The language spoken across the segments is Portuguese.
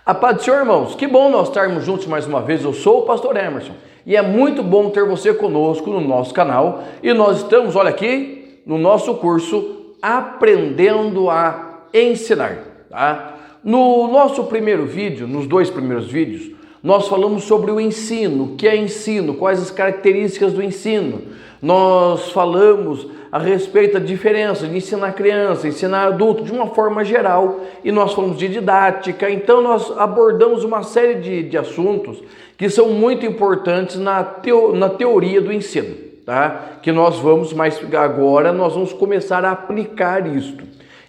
A paz do Senhor, irmãos. Que bom nós estarmos juntos mais uma vez. Eu sou o pastor Emerson e é muito bom ter você conosco no nosso canal. E nós estamos, olha aqui, no nosso curso Aprendendo a Ensinar, tá? No nosso primeiro vídeo, nos dois primeiros vídeos, nós falamos sobre o ensino, o que é ensino, quais as características do ensino. Nós falamos a respeito da diferença de ensinar criança, ensinar adulto, de uma forma geral, e nós falamos de didática. Então nós abordamos uma série de assuntos que são muito importantes na teoria do ensino, tá? Que nós vamos, mas agora nós vamos começar a aplicar isto.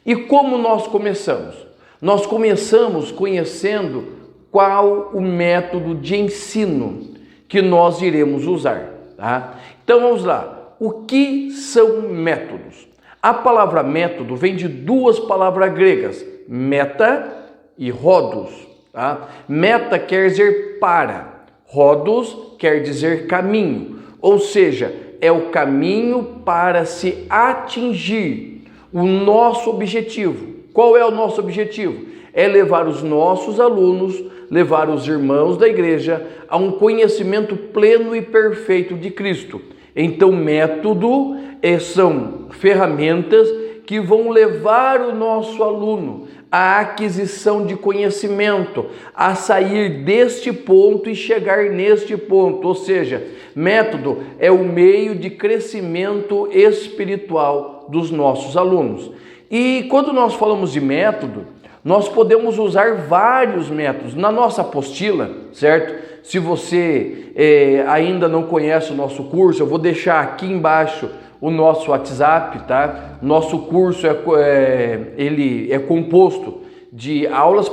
E como nós começamos? Nós começamos conhecendo qual o método de ensino que nós iremos usar, tá? Então vamos lá. O que são métodos? A palavra método vem de duas palavras gregas, meta e rodos, tá? Meta quer dizer para, rodos quer dizer caminho, ou seja, é o caminho para se atingir o nosso objetivo. Qual é o nosso objetivo? É levar os nossos alunos, levar os irmãos da igreja a um conhecimento pleno e perfeito de Cristo. Então, método são ferramentas que vão levar o nosso aluno à aquisição de conhecimento, a sair deste ponto e chegar neste ponto. Ou seja, método é o meio de crescimento espiritual dos nossos alunos. E quando nós falamos de método, nós podemos usar vários métodos. Na nossa apostila, certo? Se você ainda não conhece o nosso curso, eu vou deixar aqui embaixo o nosso WhatsApp, tá? Nosso curso ele é composto de aulas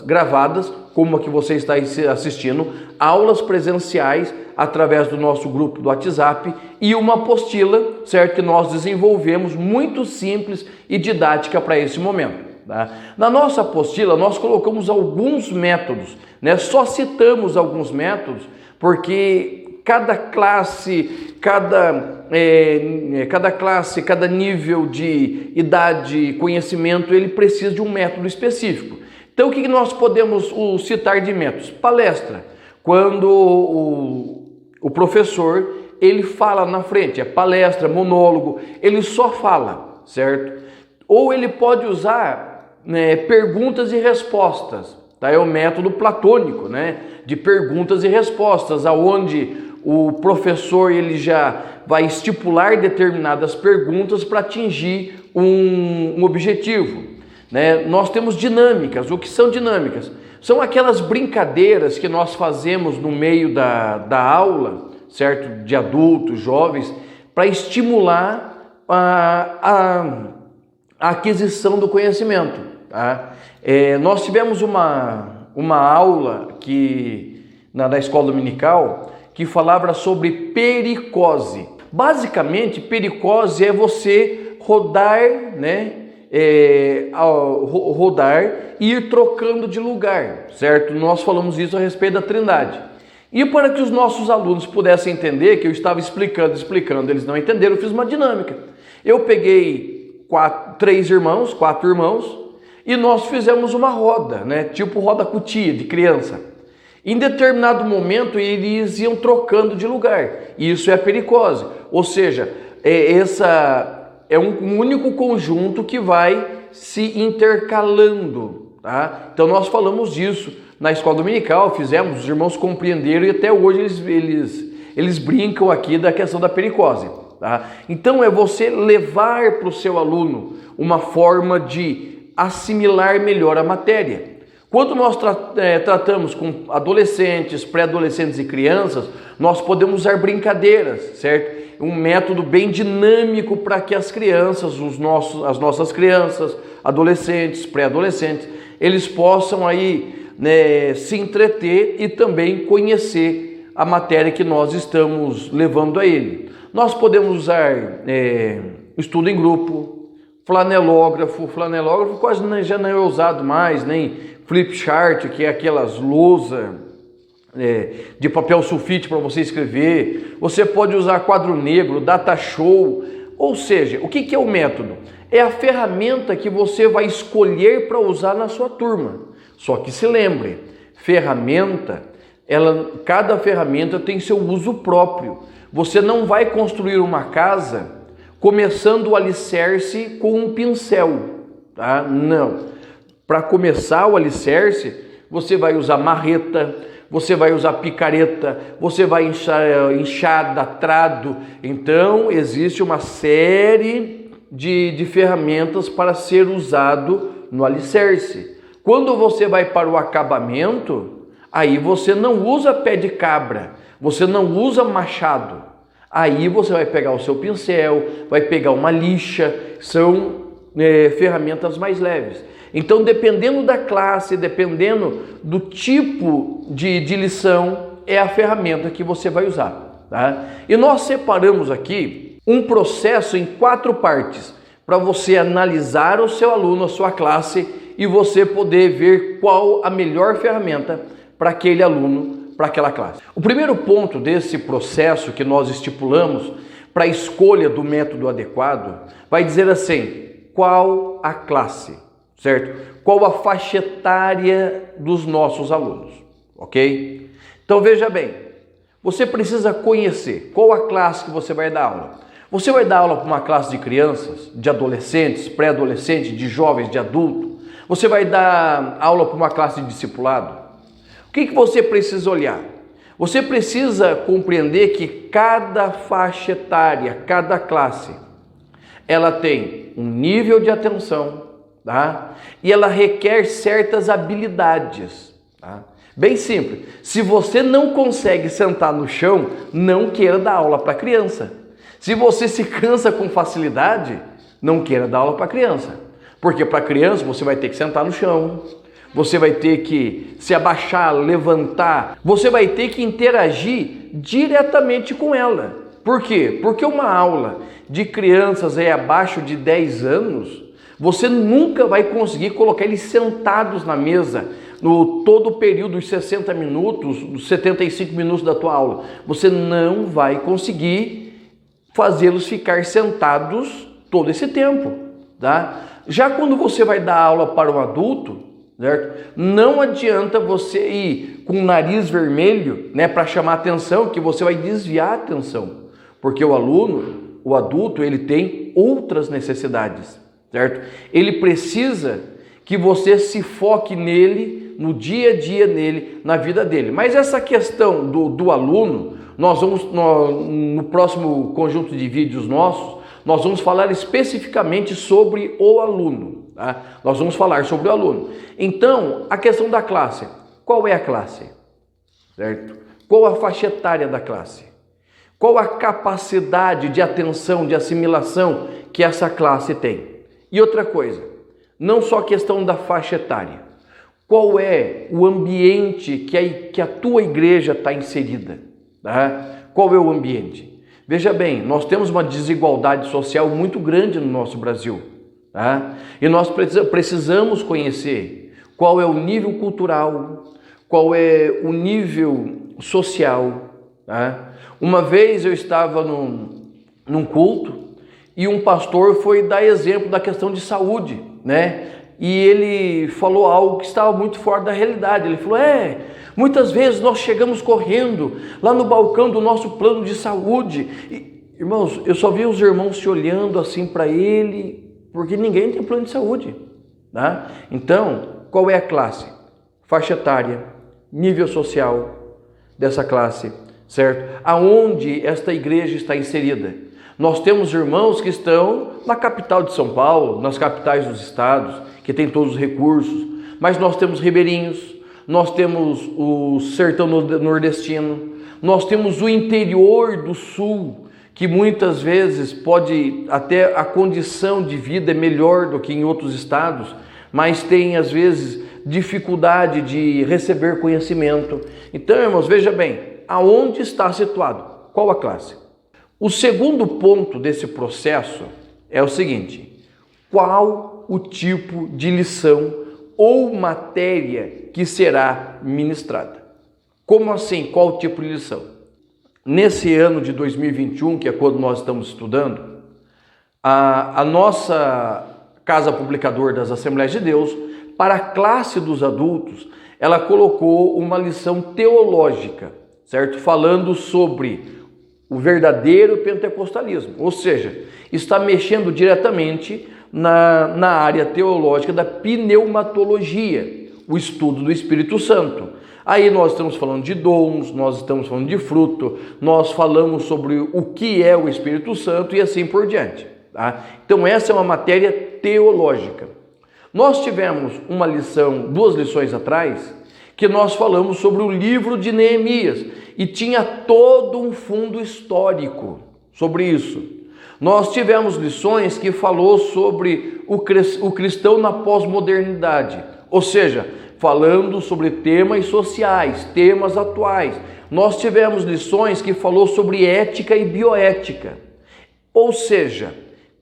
gravadas, como a que você está assistindo, aulas presenciais através do nosso grupo do WhatsApp e uma apostila, certo? Que nós desenvolvemos muito simples e didática para esse momento. Tá? Na nossa apostila nós colocamos alguns métodos, né? Só citamos alguns métodos porque cada classe, cada nível de idade e conhecimento, ele precisa de um método específico. Então o que nós podemos citar de métodos? Palestra, quando o professor ele fala na frente, é palestra, monólogo, ele só fala, certo? Ou ele pode usar perguntas e respostas, tá? É o método platônico, né? De perguntas e respostas, aonde o professor ele já vai estipular determinadas perguntas para atingir um objetivo, né? Nós temos dinâmicas. O que são dinâmicas? São aquelas brincadeiras que nós fazemos no meio da aula, certo? De adultos, jovens, para estimular a aquisição do conhecimento. Tá? Nós tivemos uma aula na escola dominical que falava sobre pericose. Basicamente, pericose é você rodar, né? Rodar e ir trocando de lugar, certo? Nós falamos isso a respeito da Trindade. E para que os nossos alunos pudessem entender, que eu estava explicando, eles não entenderam, eu fiz uma dinâmica. Eu peguei quatro irmãos, e nós fizemos uma roda, né? Tipo roda-cutia de criança. Em determinado momento eles iam trocando de lugar. Isso é a pericose. Ou seja, essa é um único conjunto que vai se intercalando, tá? Então nós falamos disso na escola dominical, fizemos, os irmãos compreenderam e até hoje eles brincam aqui da questão da pericose, tá? Então é você levar para o seu aluno uma forma de assimilar melhor a matéria. Quando nós tratamos com adolescentes, pré-adolescentes e crianças, nós podemos usar brincadeiras, certo? Um método bem dinâmico para que as crianças, as nossas crianças, adolescentes, pré-adolescentes, eles possam aí, né, se entreter e também conhecer a matéria que nós estamos levando a ele. Nós podemos usar estudo em grupo, flanelógrafo quase já não é usado mais, nem flip chart, que é aquelas lousas de papel sulfite para você escrever. Você pode usar quadro negro, data show. Ou seja, o que é o método? É a ferramenta que você vai escolher para usar na sua turma. Só que se lembre, cada ferramenta tem seu uso próprio. Você não vai construir uma casa começando o alicerce com um pincel, tá? Não. Para começar o alicerce, você vai usar marreta, você vai usar picareta, você vai enxada, trado. Então, existe uma série de ferramentas para ser usado no alicerce. Quando você vai para o acabamento, aí você não usa pé de cabra, você não usa machado. Aí você vai pegar o seu pincel, vai pegar uma lixa, são ferramentas mais leves. Então, dependendo da classe, dependendo do tipo de lição, é a ferramenta que você vai usar, tá? E nós separamos aqui um processo em 4 partes para você analisar o seu aluno, a sua classe, e você poder ver qual a melhor ferramenta para aquele aluno, para aquela classe. O primeiro ponto desse processo que nós estipulamos para a escolha do método adequado vai dizer assim: qual a classe? Certo? Qual a faixa etária dos nossos alunos, ok? Então veja bem, você precisa conhecer qual a classe que você vai dar aula. Você vai dar aula para uma classe de crianças, de adolescentes, pré-adolescentes, de jovens, de adulto? Você vai dar aula para uma classe de discipulado? O que você precisa olhar? Você precisa compreender que cada faixa etária, cada classe, ela tem um nível de atenção, tá? E ela requer certas habilidades, tá? Bem simples. Se você não consegue sentar no chão, não queira dar aula para criança. Se você se cansa com facilidade, não queira dar aula para criança. Porque para criança você vai ter que sentar no chão, você vai ter que se abaixar, levantar, você vai ter que interagir diretamente com ela. Por quê? Porque uma aula de crianças abaixo de 10 anos, você nunca vai conseguir colocar eles sentados na mesa no todo o período dos 60 minutos, dos 75 minutos da tua aula. Você não vai conseguir fazê-los ficar sentados todo esse tempo, tá? Já quando você vai dar aula para um adulto, certo? Não adianta você ir com o nariz vermelho, né, para chamar a atenção, que você vai desviar a atenção, porque o adulto, ele tem outras necessidades. Certo? Ele precisa que você se foque nele, no dia a dia nele, na vida dele. Mas essa questão do aluno, nós vamos, no próximo conjunto de vídeos nossos, nós vamos falar especificamente sobre o aluno, tá? Nós vamos falar sobre o aluno. Então, a questão da classe. Qual é a classe? Certo? Qual a faixa etária da classe? Qual a capacidade de atenção, de assimilação que essa classe tem? E outra coisa, não só a questão da faixa etária, qual é o ambiente que a tua igreja está inserida? Tá? Qual é o ambiente? Veja bem, nós temos uma desigualdade social muito grande no nosso Brasil, tá? E nós precisamos conhecer qual é o nível cultural, qual é o nível social. Tá? Uma vez eu estava num culto, e um pastor foi dar exemplo da questão de saúde, né? E ele falou algo que estava muito fora da realidade. Ele falou, muitas vezes nós chegamos correndo lá no balcão do nosso plano de saúde. E, irmãos, eu só vi os irmãos se olhando assim para ele, porque ninguém tem plano de saúde, tá? Então, qual é a classe? Faixa etária, nível social dessa classe, certo? Aonde esta igreja está inserida? Nós temos irmãos que estão na capital de São Paulo, nas capitais dos estados, que tem todos os recursos, mas nós temos ribeirinhos, nós temos o sertão nordestino, nós temos o interior do sul, que muitas vezes pode, até a condição de vida é melhor do que em outros estados, mas tem às vezes dificuldade de receber conhecimento. Então, irmãos, veja bem, aonde está situado? Qual a classe? O segundo ponto desse processo é o seguinte: qual o tipo de lição ou matéria que será ministrada? Como assim? Qual o tipo de lição? Nesse ano de 2021, que é quando nós estamos estudando, a nossa Casa Publicadora das Assembleias de Deus para a classe dos adultos, ela colocou uma lição teológica, certo? Falando sobre o verdadeiro pentecostalismo, ou seja, está mexendo diretamente na área teológica da pneumatologia, o estudo do Espírito Santo. Aí nós estamos falando de dons, nós estamos falando de fruto, nós falamos sobre o que é o Espírito Santo e assim por diante. Tá? Então essa é uma matéria teológica. Nós tivemos uma lição, 2 lições atrás, que nós falamos sobre o livro de Neemias e tinha todo um fundo histórico sobre isso. Nós tivemos lições que falou sobre o cristão na pós-modernidade, ou seja, falando sobre temas sociais, temas atuais. Nós tivemos lições que falou sobre ética e bioética, ou seja,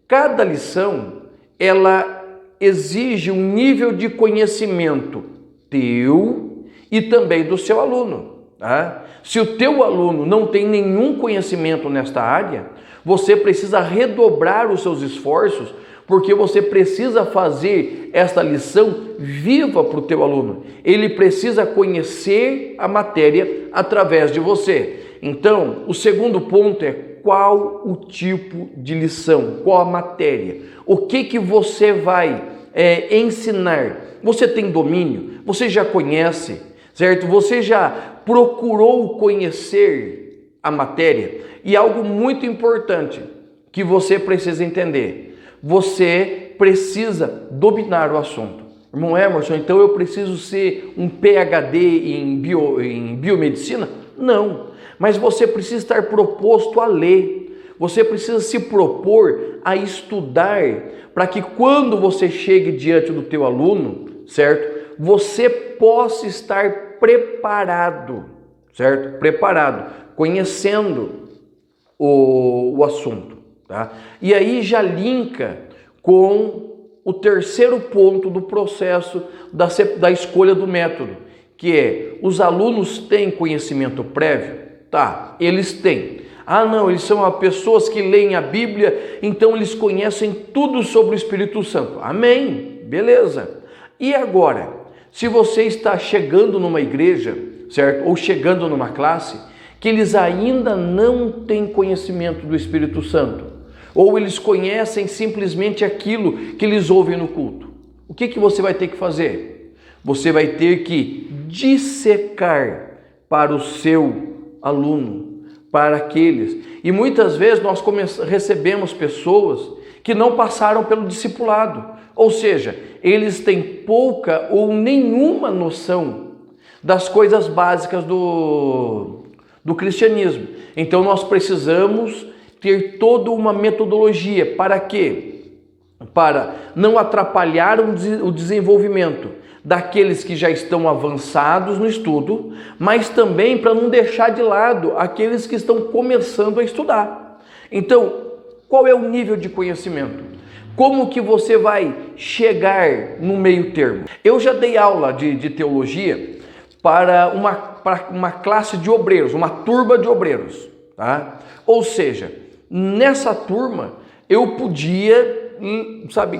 cada lição ela exige um nível de conhecimento teu e também do seu aluno. Tá? Se o teu aluno não tem nenhum conhecimento nesta área, você precisa redobrar os seus esforços, porque você precisa fazer esta lição viva para o teu aluno. Ele precisa conhecer a matéria através de você. Então, o segundo ponto é qual o tipo de lição, qual a matéria, o que você vai ensinar. Você tem domínio? Você já conhece, certo? Você já procurou conhecer a matéria? E algo muito importante que você precisa entender, você precisa dominar o assunto. Irmão Emerson, então eu preciso ser um PhD em biomedicina? Não, mas você precisa estar proposto a ler, você precisa se propor a estudar, para que quando você chegue diante do teu aluno, certo? Você possa estar preparado, certo? Preparado, conhecendo o assunto, tá? E aí já linka com o terceiro ponto do processo da escolha do método, que é, os alunos têm conhecimento prévio? Tá, eles têm. Ah não, eles são pessoas que leem a Bíblia, então eles conhecem tudo sobre o Espírito Santo. Amém, beleza. E agora, se você está chegando numa igreja, certo? Ou chegando numa classe, que eles ainda não têm conhecimento do Espírito Santo, ou eles conhecem simplesmente aquilo que eles ouvem no culto, o que você vai ter que fazer? Você vai ter que dissecar para o seu aluno, para aqueles. E muitas vezes nós recebemos pessoas que não passaram pelo discipulado, ou seja, eles têm pouca ou nenhuma noção das coisas básicas do cristianismo. Então nós precisamos ter toda uma metodologia. Para quê? Para não atrapalhar o desenvolvimento daqueles que já estão avançados no estudo, mas também para não deixar de lado aqueles que estão começando a estudar. Então, qual é o nível de conhecimento? Como que você vai chegar no meio termo? Eu já dei aula de teologia para uma classe de obreiros, uma turma de obreiros, tá? Ou seja, nessa turma eu podia,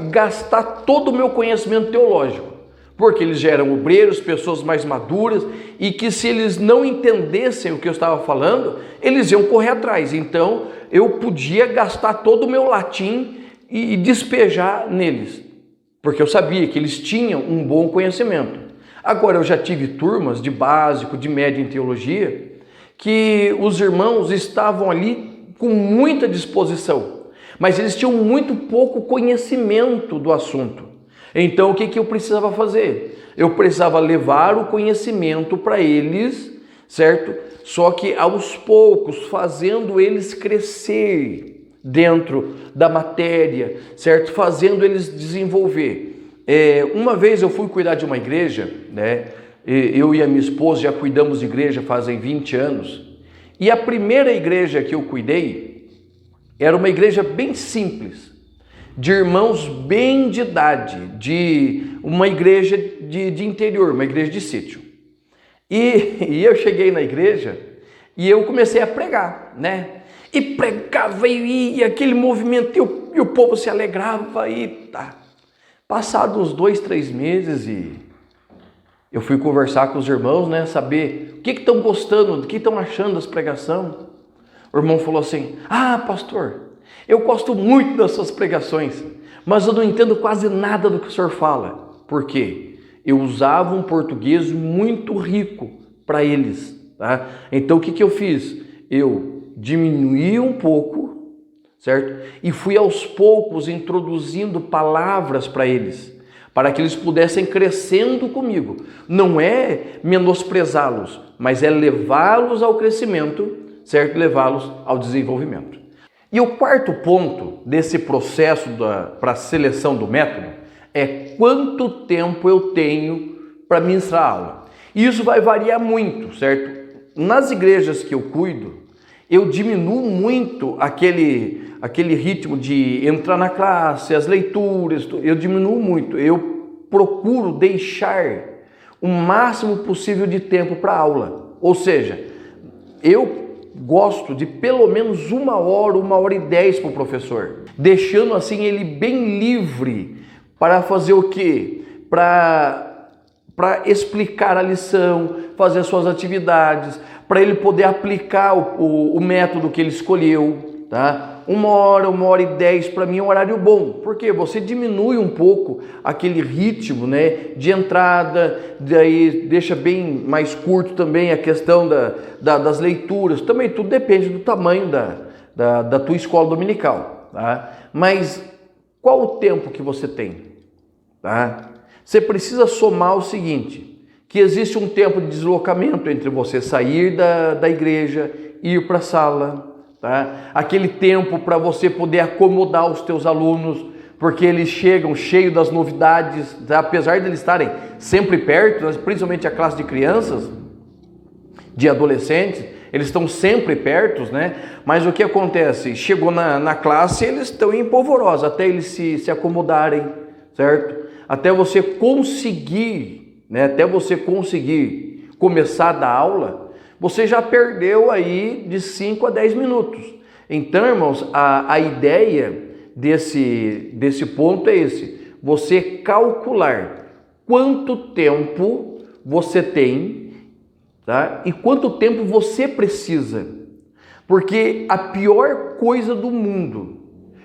gastar todo o meu conhecimento teológico, porque eles já eram obreiros, pessoas mais maduras, e que se eles não entendessem o que eu estava falando, eles iam correr atrás. Então eu podia gastar todo o meu latim e despejar neles, porque eu sabia que eles tinham um bom conhecimento. Agora eu já tive turmas de básico, de médio em teologia, que os irmãos estavam ali com muita disposição, mas eles tinham muito pouco conhecimento do assunto. Então o que eu precisava fazer? Eu precisava levar o conhecimento para eles, certo? Só que aos poucos, fazendo eles crescer dentro da matéria, certo? Fazendo eles desenvolver. Uma vez eu fui cuidar de uma igreja, né? Eu e a minha esposa já cuidamos de igreja fazem 20 anos. E a primeira igreja que eu cuidei era uma igreja bem simples, de irmãos bem de idade, de uma igreja de interior, uma igreja de sítio. E eu cheguei na igreja e eu comecei a pregar, né? E pregava e aquele movimento, e o povo se alegrava e tá. Passados uns 2, 3 meses e eu fui conversar com os irmãos, né, saber o que estão gostando, o que estão achando das pregações. O irmão falou assim: pastor, eu gosto muito das suas pregações, mas eu não entendo quase nada do que o senhor fala. Por quê? Eu usava um português muito rico para eles, tá? Então o que eu fiz? Eu diminuí um pouco, certo? E fui aos poucos introduzindo palavras para eles, para que eles pudessem crescendo comigo. Não é menosprezá-los, mas é levá-los ao crescimento, certo? Levá-los ao desenvolvimento. E o quarto ponto desse processo para a seleção do método é quanto tempo eu tenho para ministrar a aula. E isso vai variar muito, certo? Nas igrejas que eu cuido, eu diminuo muito aquele ritmo de entrar na classe, as leituras, eu diminuo muito. Eu procuro deixar o máximo possível de tempo para a aula. Ou seja, eu gosto de pelo menos 1h, 1h10 para o professor, deixando assim ele bem livre para fazer o quê? Para explicar a lição, fazer as suas atividades, para ele poder aplicar o método que ele escolheu, tá? 1h, 1h10 para mim é um horário bom, porque você diminui um pouco aquele ritmo, né, de entrada, daí deixa bem mais curto também a questão das leituras, também tudo depende do tamanho da tua escola dominical, tá? Mas qual o tempo que você tem? Tá? Você precisa somar o seguinte, que existe um tempo de deslocamento entre você sair da igreja e ir para a sala, tá? Aquele tempo para você poder acomodar os teus alunos, porque eles chegam cheios das novidades, tá? Apesar de eles estarem sempre perto, principalmente a classe de crianças, de adolescentes, eles estão sempre perto, né? Mas o que acontece? Chegou na classe, eles estão em polvorosa, até eles se acomodarem, certo? Até você conseguir, né? Até você conseguir começar a dar aula, você já perdeu aí de 5 a 10 minutos. Então, irmãos, a ideia desse ponto é esse: você calcular quanto tempo você tem, tá? E quanto tempo você precisa. Porque a pior coisa do mundo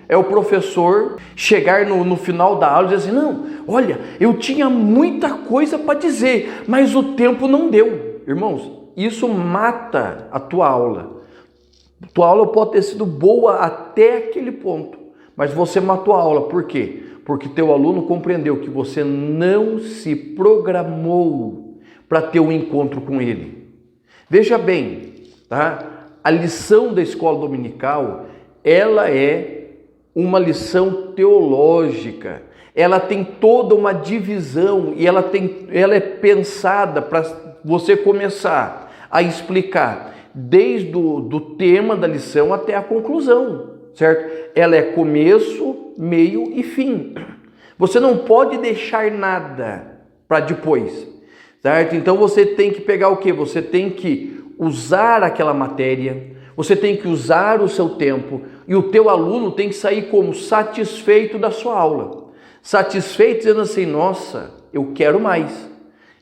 é o professor chegar no final da aula e dizer assim: não, olha, eu tinha muita coisa para dizer, mas o tempo não deu. Irmãos, isso mata a tua aula. Tua aula pode ter sido boa até aquele ponto, mas você matou a aula. Por quê? Porque teu aluno compreendeu que você não se programou para ter um encontro com ele. Veja bem, tá? A lição da escola dominical, ela é uma lição teológica, ela tem toda uma divisão e ela é pensada para você começar a explicar desde do tema da lição até a conclusão, certo? Ela é começo, meio e fim. Você não pode deixar nada para depois, certo? Então você tem que pegar o quê? Você tem que usar aquela matéria, você tem que usar o seu tempo, e o teu aluno tem que sair como satisfeito da sua aula. Satisfeito dizendo assim: nossa, eu quero mais.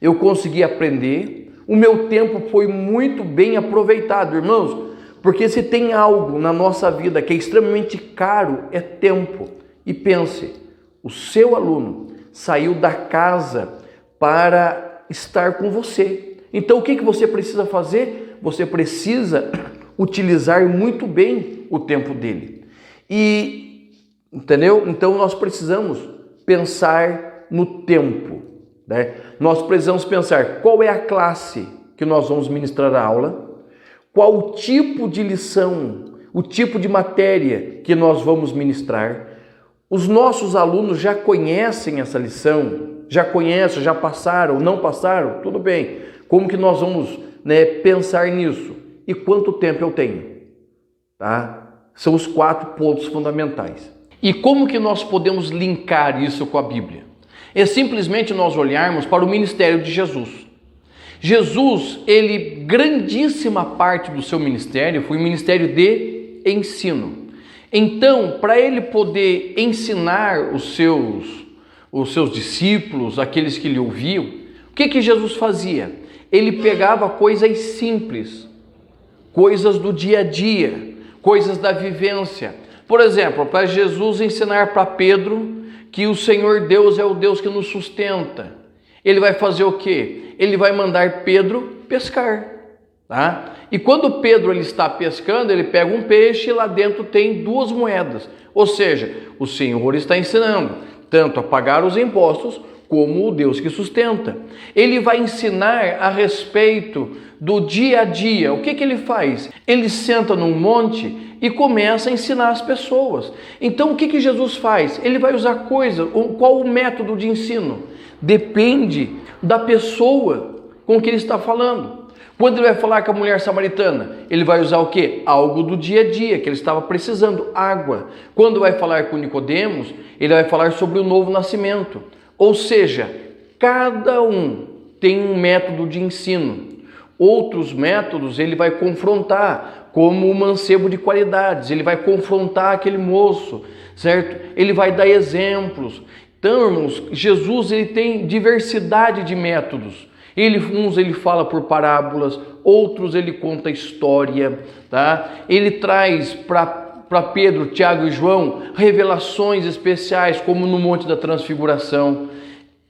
Eu consegui aprender, o meu tempo foi muito bem aproveitado. Irmãos, porque se tem algo na nossa vida que é extremamente caro, é tempo. E pense, o seu aluno saiu da casa para estar com você. Então o que você precisa fazer? Você precisa utilizar muito bem o tempo dele. E, entendeu? Então nós precisamos pensar no tempo, né? Nós precisamos pensar qual é a classe que nós vamos ministrar a aula, qual o tipo de lição, o tipo de matéria que nós vamos ministrar. Os nossos alunos já conhecem essa lição, já conhecem, já passaram, não passaram, tudo bem. Como que nós vamos, né, pensar nisso? E quanto tempo eu tenho? Tá? São os 4 pontos fundamentais. E como que nós podemos linkar isso com a Bíblia? É simplesmente nós olharmos para o ministério de Jesus. Jesus, grandíssima parte do seu ministério foi um ministério de ensino. Então, para ele poder ensinar os os seus discípulos, aqueles que lhe ouviam, o que Jesus fazia? Ele pegava coisas simples, coisas do dia a dia, coisas da vivência. Por exemplo, para Jesus ensinar para Pedro que o Senhor Deus é o Deus que nos sustenta, ele vai fazer o quê? Ele vai mandar Pedro pescar, tá? E quando Pedro ele está pescando, ele pega um peixe e lá dentro tem 2 moedas. Ou seja, o Senhor está ensinando tanto a pagar os impostos como o Deus que sustenta. Ele vai ensinar a respeito do dia a dia. O que ele faz? Ele senta num monte e começa a ensinar as pessoas. Então o que Jesus faz? Ele vai usar qual o método de ensino? Depende da pessoa com que ele está falando. Quando ele vai falar com a mulher samaritana, ele vai usar o quê? Algo do dia a dia, que ele estava precisando, água. Quando vai falar com Nicodemos, ele vai falar sobre o novo nascimento. Ou seja, cada um tem um método de ensino. Outros métodos ele vai confrontar, como o mancebo de qualidades, ele vai confrontar aquele moço, certo? Ele vai dar exemplos. Então, irmãos, Jesus ele tem diversidade de métodos. Uns ele fala por parábolas, outros ele conta história, tá? Ele traz para Pedro, Tiago e João revelações especiais, como no Monte da Transfiguração.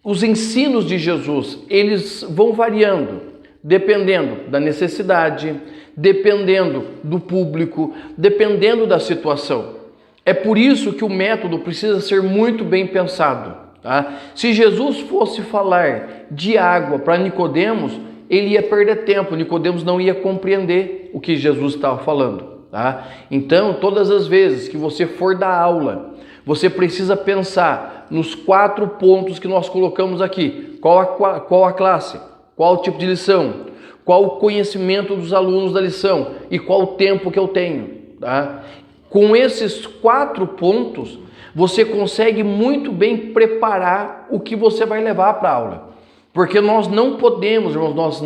Os ensinos de Jesus, eles vão variando, dependendo da necessidade, dependendo do público, dependendo da situação. É por isso que o método precisa ser muito bem pensado. Tá? Se Jesus fosse falar de água para Nicodemos, ele ia perder tempo, Nicodemos não ia compreender o que Jesus estava falando. Tá? Então, todas as vezes que você for dar aula, você precisa pensar nos 4 pontos que nós colocamos aqui. Qual a classe? Qual o tipo de lição? Qual o conhecimento dos alunos da lição? E qual o tempo que eu tenho? Tá? Com esses 4 pontos, você consegue muito bem preparar o que você vai levar para a aula. Porque nós não podemos, irmãos,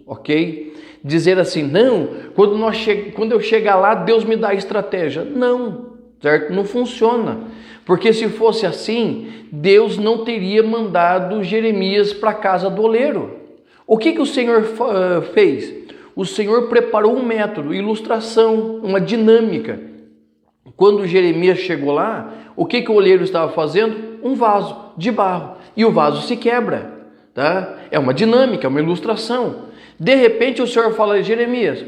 ok? Dizer assim, não, quando eu chegar lá, Deus me dá estratégia. Não, certo? Não funciona. Porque se fosse assim, Deus não teria mandado Jeremias para a casa do oleiro. O que o Senhor fez? O Senhor preparou um método, ilustração, uma dinâmica. Quando Jeremias chegou lá, o que o oleiro estava fazendo? Um vaso de barro. E o vaso se quebra. Tá? É uma dinâmica, é uma ilustração. De repente o Senhor fala, Jeremias,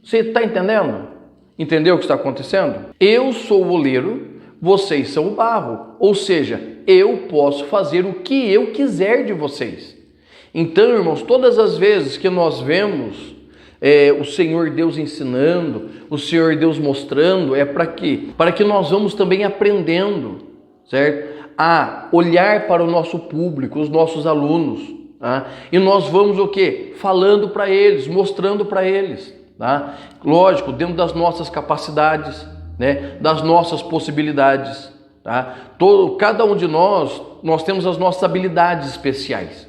você está entendendo? Entendeu o que está acontecendo? Eu sou o oleiro, vocês são o barro. Ou seja, eu posso fazer o que eu quiser de vocês. Então, irmãos, todas as vezes que nós vemos o Senhor Deus ensinando, o Senhor Deus mostrando, é para quê? Para que nós vamos também aprendendo, certo? A olhar para o nosso público, os nossos alunos, tá? E nós vamos o quê? Falando para eles, mostrando para eles, tá? Lógico, dentro das nossas capacidades, né? Das nossas possibilidades, tá? Cada um de nós temos as nossas habilidades especiais.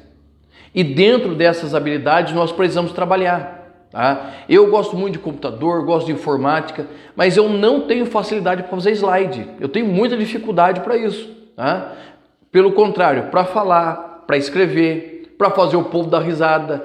E dentro dessas habilidades nós precisamos trabalhar. Tá? Eu gosto muito de computador, gosto de informática, mas eu não tenho facilidade para fazer slide. Eu tenho muita dificuldade para isso. Tá? Pelo contrário, para falar, para escrever, para fazer o povo dar risada,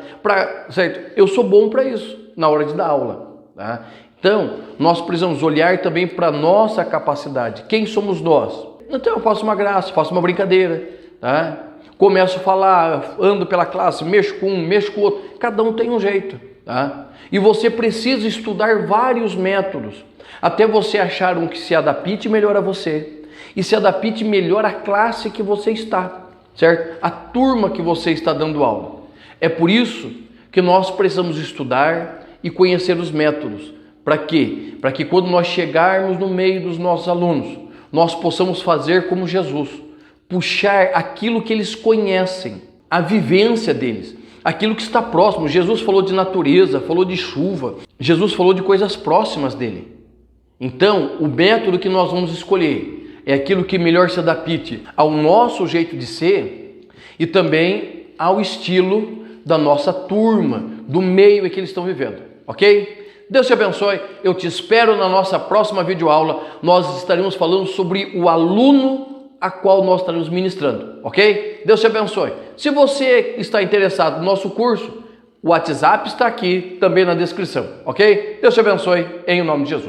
certo? Eu sou bom para isso na hora de dar aula. Tá? Então, nós precisamos olhar também para a nossa capacidade. Quem somos nós? Então, eu faço uma graça, faço uma brincadeira, tá? Começo a falar, ando pela classe, mexo com um, mexo com o outro. Cada um tem um jeito. Tá? E você precisa estudar vários métodos até você achar um que se adapte melhor a você e se adapte melhor à classe que você está, certo? A turma que você está dando aula. É por isso que nós precisamos estudar e conhecer os métodos. Para quê? Para que quando nós chegarmos no meio dos nossos alunos, nós possamos fazer como Jesus, puxar aquilo que eles conhecem, a vivência deles. Aquilo que está próximo. Jesus falou de natureza, falou de chuva. Jesus falou de coisas próximas dele. Então, o método que nós vamos escolher é aquilo que melhor se adapte ao nosso jeito de ser e também ao estilo da nossa turma, do meio em que eles estão vivendo. Ok? Deus te abençoe. Eu te espero na nossa próxima videoaula. Nós estaremos falando sobre o aluno a qual nós estaremos ministrando, ok? Deus te abençoe. Se você está interessado no nosso curso, o WhatsApp está aqui também na descrição, ok? Deus te abençoe em nome de Jesus.